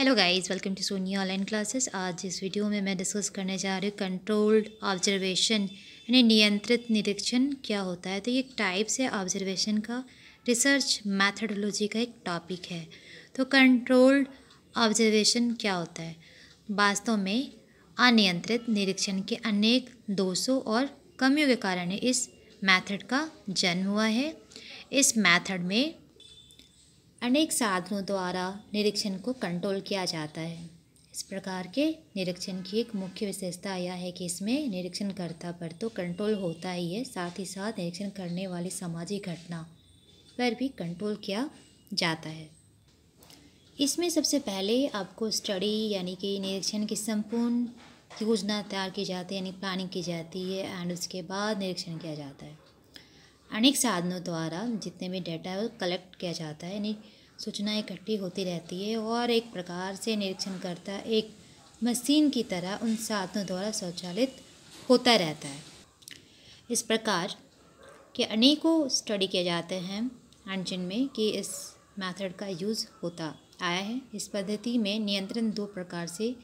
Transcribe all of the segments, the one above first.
Hello guys, welcome to Sony online classes. आज इस video में मैं डिस्कस करने जा रही हूँ कंट्रोल्ड ऑब्जर्वेशन यानी नियंत्रित निरीक्षण क्या होता है। तो ये एक टाइप्स है ऑब्जर्वेशन का, रिसर्च मैथडोलॉजी का एक टॉपिक है। तो कंट्रोल्ड ऑब्जर्वेशन क्या होता है? वास्तव में अनियंत्रित निरीक्षण के अनेक दोषों और कमियों के कारण इस मैथड का जन्म हुआ है। इस मैथड में अनेक साधनों द्वारा निरीक्षण को कंट्रोल किया जाता है। इस प्रकार के निरीक्षण की एक मुख्य विशेषता यह है कि इसमें निरीक्षणकर्ता पर तो कंट्रोल होता ही है, साथ ही साथ निरीक्षण करने वाली सामाजिक घटना पर भी कंट्रोल किया जाता है। इसमें सबसे पहले आपको स्टडी यानी कि निरीक्षण की संपूर्ण योजना तैयार की जाती है, यानी प्लानिंग की जाती है एंड उसके बाद निरीक्षण किया जाता है। अनेक साधनों द्वारा जितने भी डाटा है वो कलेक्ट किया जाता है, यानी सूचनाएं इकट्ठी होती रहती है और एक प्रकार से निरीक्षण करता एक मशीन की तरह उन साधनों द्वारा स्वचालित होता रहता है। इस प्रकार के अनेकों स्टडी किए जाते हैं एंड जिनमें कि इस मेथड का यूज़ होता आया है। इस पद्धति में नियंत्रण दो प्रकार से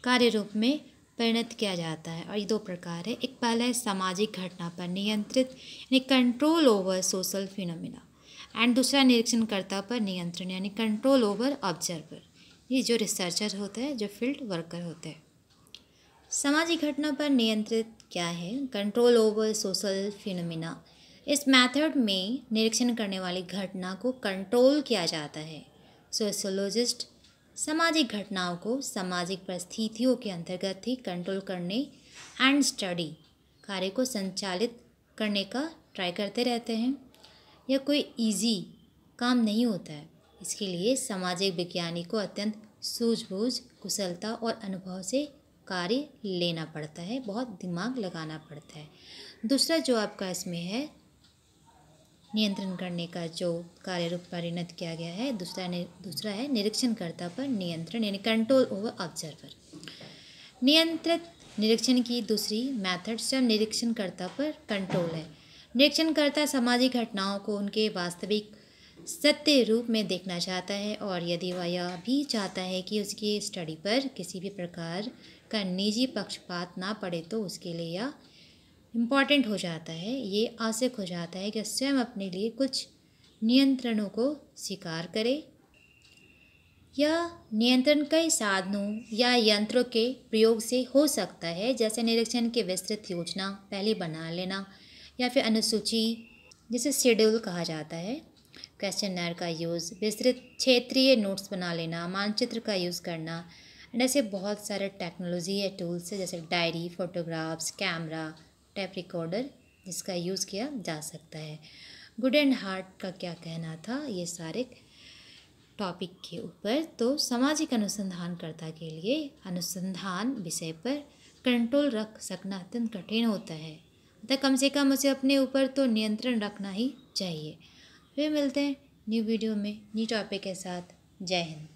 कार्य रूप में परिणत किया जाता है और ये दो प्रकार है। एक पहला है सामाजिक घटना पर नियंत्रित यानी control over social phenomena and दूसरा निरीक्षणकर्ता पर नियंत्रण यानी कंट्रोल ओवर ऑब्जर्वर। ये जो रिसर्चर होते हैं, जो फील्ड वर्कर होते हैं। सामाजिक घटना पर नियंत्रित क्या है? Control over social phenomena. इस मेथड में निरीक्षण करने वाली घटना को कंट्रोल किया जाता है। सोशियोलॉजिस्ट सामाजिक घटनाओं को सामाजिक परिस्थितियों के अंतर्गत ही कंट्रोल करने एंड स्टडी कार्य को संचालित करने का ट्राई करते रहते हैं। यह कोई इजी काम नहीं होता है। इसके लिए सामाजिक विज्ञानी को अत्यंत सूझबूझ, कुशलता और अनुभव से कार्य लेना पड़ता है, बहुत दिमाग लगाना पड़ता है। दूसरा जो आपका इसमें है नियंत्रण करने का जो कार्य रूप परिणत किया गया है, दूसरा है निरीक्षणकर्ता पर नियंत्रण यानी कंट्रोल ओवर ऑब्जर्वर। नियंत्रित निरीक्षण की दूसरी मेथड स्वयं निरीक्षणकर्ता पर कंट्रोल है। निरीक्षणकर्ता सामाजिक घटनाओं को उनके वास्तविक सत्य रूप में देखना चाहता है और यदि वह यह भी चाहता है कि उसकी स्टडी पर किसी भी प्रकार का निजी पक्षपात ना पड़े तो उसके लिए यह इम्पॉर्टेंट हो जाता है, ये आवश्यक हो जाता है कि स्वयं अपने लिए कुछ नियंत्रणों को स्वीकार करे। यह नियंत्रण कई साधनों या यंत्रों के प्रयोग से हो सकता है, जैसे निरीक्षण की विस्तृत योजना पहले बना लेना या फिर अनुसूची जिसे शेड्यूल कहा जाता है, क्वेश्चनर का यूज़, विस्तृत क्षेत्रीय नोट्स बना लेना, मानचित्र का यूज़ करना। ऐसे बहुत सारे टेक्नोलॉजी या टूल्स है जैसे diary, photographs, camera, tape recorder जिसका यूज़ किया जा सकता है। गुड एंड हार्ट का क्या कहना था ये सारे टॉपिक के ऊपर? तो सामाजिक अनुसंधानकर्ता के लिए अनुसंधान विषय पर कंट्रोल रख सकना अत्यंत कठिन होता है, तो कम से कम उसे अपने ऊपर तो नियंत्रण रखना ही चाहिए। फिर मिलते हैं न्यू वीडियो में न्यू टॉपिक के साथ। जय हिंद।